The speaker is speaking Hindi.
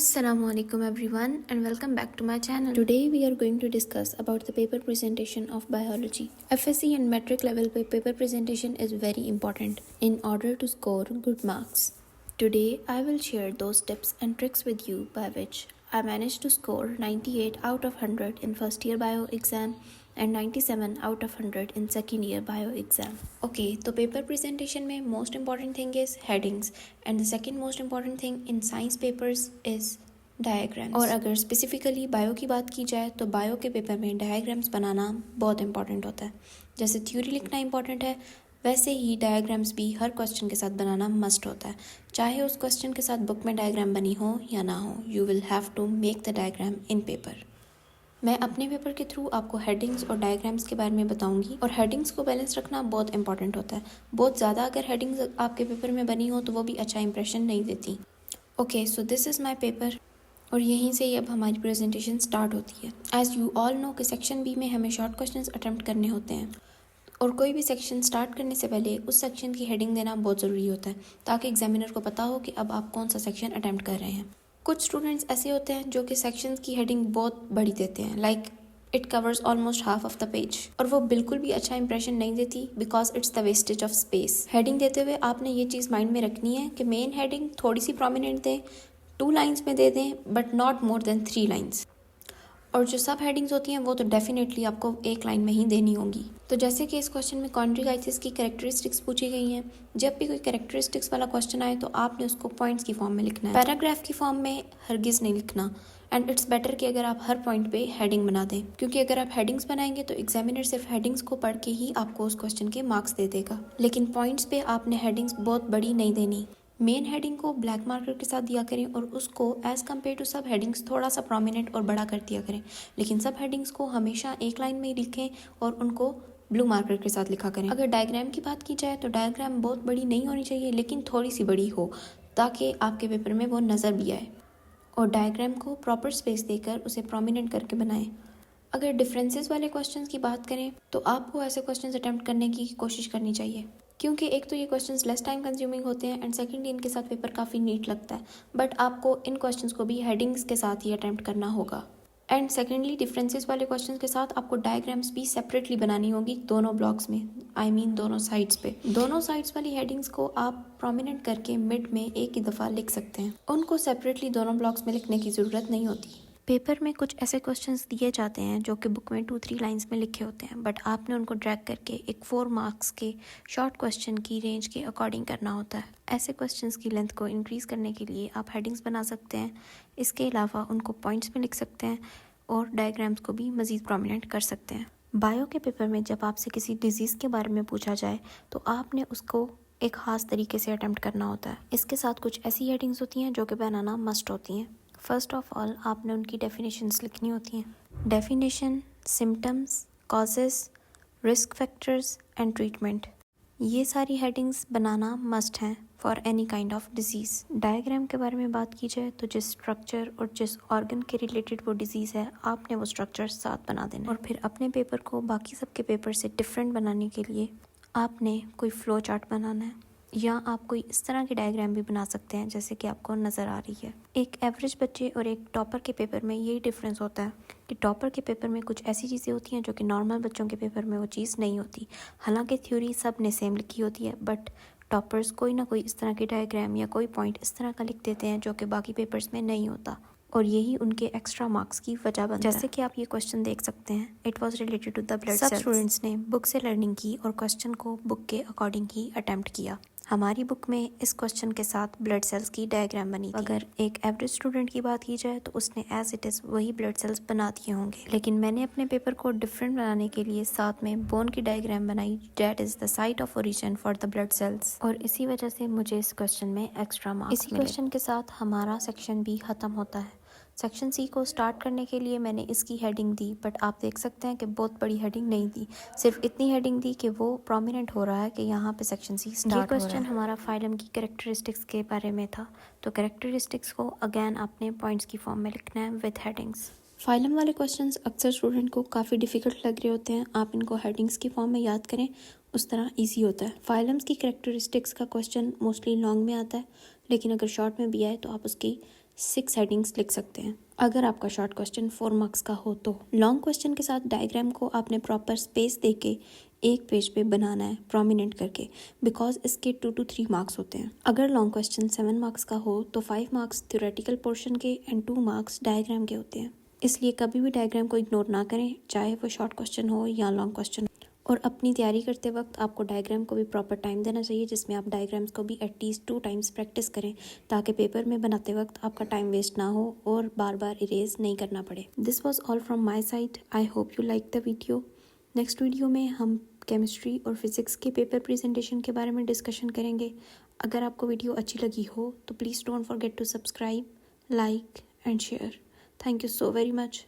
Assalamu alaikum everyone and welcome back to my channel. Today we are going to discuss about the paper presentation of biology. FSC and metric level paper presentation is very important in order to score good marks. Today I will share those tips and tricks with you by which I managed to score 98 out of 100 in first year bio exam and 97 out of 100 in second year bio exam. Okay, तो paper presentation में most important thing is headings and the second most important thing in science papers is diagrams. और अगर स्पेसिफिकली बायो की बात की जाए तो बायो के पेपर में डायग्राम्स बनाना बहुत इंपॉर्टेंट होता है। जैसे थ्योरी लिखना इंपॉर्टेंट है वैसे ही डायग्राम्स भी हर क्वेश्चन के साथ बनाना मस्ट होता है, चाहे उस क्वेश्चन के साथ बुक में डायग्राम बनी हो या ना हो। You will have to make the diagram in paper. मैं अपने पेपर के थ्रू आपको हेडिंग्स और डायग्राम्स के बारे में बताऊंगी और हेडिंग्स को बैलेंस रखना बहुत इंपॉर्टेंट होता है। बहुत ज़्यादा अगर हेडिंग्स आपके पेपर में बनी हो तो वो भी अच्छा इंप्रेशन नहीं देती। Okay, so this is my paper और यहीं से ही अब हमारी प्रेजेंटेशन स्टार्ट होती है। एज़ यू ऑल नो कि सेक्शन बी में हमें शॉर्ट क्वेश्चंस अटेम्प्ट करने होते हैं और कोई भी सेक्शन स्टार्ट करने से पहले उस सेक्शन की हेडिंग देना बहुत ज़रूरी होता है ताकि एग्जामिनर को पता हो कि अब आप कौन सा सेक्शन अटेम्प्ट कर रहे हैं। कुछ स्टूडेंट्स ऐसे होते हैं जो कि सेक्शंस की हेडिंग बहुत बड़ी देते हैं, like it covers almost half of the page, और वो बिल्कुल भी अच्छा इंप्रेशन नहीं देती because it's the wastage of space. Heading देते हुए आपने ये चीज़ माइंड में रखनी है कि मेन हेडिंग थोड़ी सी प्रोमिनेंट दें, 2 लाइन्स में दे दें but not more than 3 lines. और जो सब हेडिंग्स होती हैं वो तो डेफिनेटली आपको 1 लाइन में ही देनी होंगी। तो जैसे कि इस क्वेश्चन में कॉन्ड्रिगाइसिस की कैरेक्टरिस्टिक्स पूछी गई हैं, जब भी कोई कैरेक्टरिस्टिक्स वाला क्वेश्चन आए तो आपने उसको पॉइंट्स की फॉर्म में लिखना है, पैराग्राफ की फॉर्म में हरगिज़ नहीं लिखना। एंड इट्स बेटर कि अगर आप हर पॉइंट पे हेडिंग बना दें, क्योंकि अगर आप हेडिंग्स बनाएंगे तो एग्जामिनर सिर्फ हेडिंग्स को पढ़ के ही आपको उस क्वेश्चन के मार्क्स दे देगा। लेकिन पॉइंट्स पे आपने हेडिंग्स बहुत बड़ी नहीं देनी। मेन हेडिंग को ब्लैक मार्कर के साथ दिया करें और उसको एज़ कम्पेयर टू सब हेडिंग्स थोड़ा सा प्रोमिनेंट और बड़ा कर दिया करें, लेकिन सब हेडिंग्स को हमेशा 1 लाइन में ही लिखें और उनको ब्लू मार्कर के साथ लिखा करें। अगर डायग्राम की बात की जाए तो डायग्राम बहुत बड़ी नहीं होनी चाहिए लेकिन थोड़ी सी बड़ी हो ताकि आपके पेपर में वो नज़र भी आए, और डायग्राम को प्रॉपर स्पेस देकर उसे प्रोमिनेंट करके बनाएं। अगर डिफरेंसेस वाले क्वेश्चंस की बात करें तो आपको ऐसे क्वेश्चंस अटेम्प्ट करने की कोशिश करनी चाहिए, क्योंकि एक तो ये क्वेश्चंस लेस टाइम कंज्यूमिंग होते हैं एंड सेकंडली इनके साथ पेपर काफ़ी नीट लगता है, बट आपको इन क्वेश्चंस को भी हेडिंग्स के साथ ही अटेम्प्ट करना होगा। एंड सेकेंडली डिफरेंसेस वाले क्वेश्चंस के साथ आपको डायग्राम्स भी सेपरेटली बनानी होगी दोनों ब्लॉक्स में, आई मीन दोनों साइड्स पे। दोनों साइड्स वाली हेडिंग्स को आप प्रोमिनेंट करके मिड में एक ही दफ़ा लिख सकते हैं, उनको सेपरेटली दोनों ब्लॉक्स में लिखने की ज़रूरत नहीं होती। पेपर में कुछ ऐसे क्वेश्चंस दिए जाते हैं जो कि बुक में 2-3 लाइंस में लिखे होते हैं, बट आपने उनको ड्रैग करके एक 4 मार्क्स के शॉर्ट क्वेश्चन की रेंज के अकॉर्डिंग करना होता है। ऐसे क्वेश्चंस की लेंथ को इंक्रीज़ करने के लिए आप हेडिंग्स बना सकते हैं, इसके अलावा उनको पॉइंट्स में लिख सकते हैं और डायग्राम्स को भी मज़ीद प्रोमिनेंट कर सकते हैं। बायो के पेपर में जब आपसे किसी डिजीज़ के बारे में पूछा जाए तो आपने उसको एक ख़ास तरीके से अटेम्प्ट करना होता है। इसके साथ कुछ ऐसी हेडिंग्स होती हैं जो कि बनाना मस्ट होती हैं। फर्स्ट ऑफ ऑल आपने उनकी डेफिनेशंस लिखनी होती हैं। Definition, symptoms, causes, risk factors and treatment, ये सारी हेडिंग्स बनाना मस्ट हैं for any kind of disease. Diagram के बारे में बात की जाए तो जिस स्ट्रक्चर और जिस ऑर्गन के रिलेटेड वो डिजीज़ है आपने वो स्ट्रक्चर साथ बना देना, और फिर अपने पेपर को बाकी सबके पेपर से डिफरेंट बनाने के लिए आपने कोई फ्लो चार्ट बनाना है, या आप कोई इस तरह की डायग्राम भी बना सकते हैं जैसे कि आपको नज़र आ रही है। एक एवरेज बच्चे और एक टॉपर के पेपर में यही डिफरेंस होता है कि टॉपर के पेपर में कुछ ऐसी चीज़ें होती हैं जो कि नॉर्मल बच्चों के पेपर में वो चीज़ नहीं होती। हालांकि थ्योरी सब ने सेम लिखी होती है, बट टॉपर्स कोई ना कोई इस तरह की डायग्राम या कोई पॉइंट इस तरह का लिख देते हैं जो कि बाकी पेपर्स में नहीं होता, और यही उनके एक्स्ट्रा मार्क्स की वजह बनता है। जैसे कि आप ये क्वेश्चन देख सकते हैं, it was related to the blood cells. सब स्टूडेंट्स ने बुक से लर्निंग की और क्वेश्चन को बुक के अकॉर्डिंग ही अटेम्प्ट किया। हमारी बुक में इस क्वेश्चन के साथ ब्लड सेल्स की डायग्राम बनी थी। अगर एक एवरेज स्टूडेंट की बात की जाए तो उसने एज इट इज़ वही ब्लड सेल्स बना दिए होंगे, लेकिन मैंने अपने पेपर को डिफरेंट बनाने के लिए साथ में बोन की डायग्राम बनाई, that is the site of origin for the blood sales, और इसी वजह से मुझे इस क्वेश्चन में एक्स्ट्रा मार्क्स मिले। इसी क्वेश्चन के साथ हमारा सेक्शन भी ख़त्म होता है। सेक्शन सी को स्टार्ट करने के लिए मैंने इसकी हेडिंग दी, बट आप देख सकते हैं कि बहुत बड़ी हेडिंग नहीं दी, सिर्फ इतनी हेडिंग दी कि वो प्रोमिनेंट हो रहा है कि यहाँ पे सेक्शन सी स्टार्ट हो रहा है। ये क्वेश्चन हमारा फाइलम की कैरेक्टरिस्टिक्स के बारे में था, तो कैरेक्टरिस्टिक्स को अगेन आपने पॉइंट्स की फॉर्म में लिखना है विद हेडिंग्स। फाइलम वाले क्वेश्चंस अक्सर स्टूडेंट को काफ़ी डिफिकल्ट लग रहे होते हैं, आप इनको हेडिंग्स की फॉर्म में याद करें, उस तरह ईजी होता है। फाइलम्स की कैरेक्टरिस्टिक्स का क्वेश्चन मोस्टली लॉन्ग में आता है, लेकिन अगर शॉर्ट में भी आए तो आप उसकी 6 हेडिंग्स लिख सकते हैं। अगर आपका शॉर्ट क्वेश्चन 4 मार्क्स का हो तो लॉन्ग क्वेश्चन के साथ डायग्राम को आपने प्रॉपर स्पेस देके एक पेज पे बनाना है प्रोमिनेंट करके, बिकॉज इसके 2 to 3 मार्क्स होते हैं। अगर लॉन्ग क्वेश्चन 7 मार्क्स का हो तो 5 मार्क्स थ्योरेटिकल पोर्शन के एंड 2 मार्क्स डायग्राम के होते हैं। इसलिए कभी भी डायग्राम को इग्नोर ना करें, चाहे वो शॉर्ट क्वेश्चन हो या लॉन्ग क्वेश्चन। और अपनी तैयारी करते वक्त आपको डायग्राम को भी प्रॉपर टाइम देना चाहिए, जिसमें आप डायग्राम्स को भी एटलीस्ट 2 टाइम्स प्रैक्टिस करें, ताकि पेपर में बनाते वक्त आपका टाइम वेस्ट ना हो और बार बार इरेज नहीं करना पड़े। This was all from my side. I hope you like the video. Next video में हम केमिस्ट्री और फिजिक्स के पेपर प्रेजेंटेशन के बारे में डिस्कशन करेंगे। अगर आपको वीडियो अच्छी लगी हो तो please don't forget to subscribe, like and share. Thank you so very much.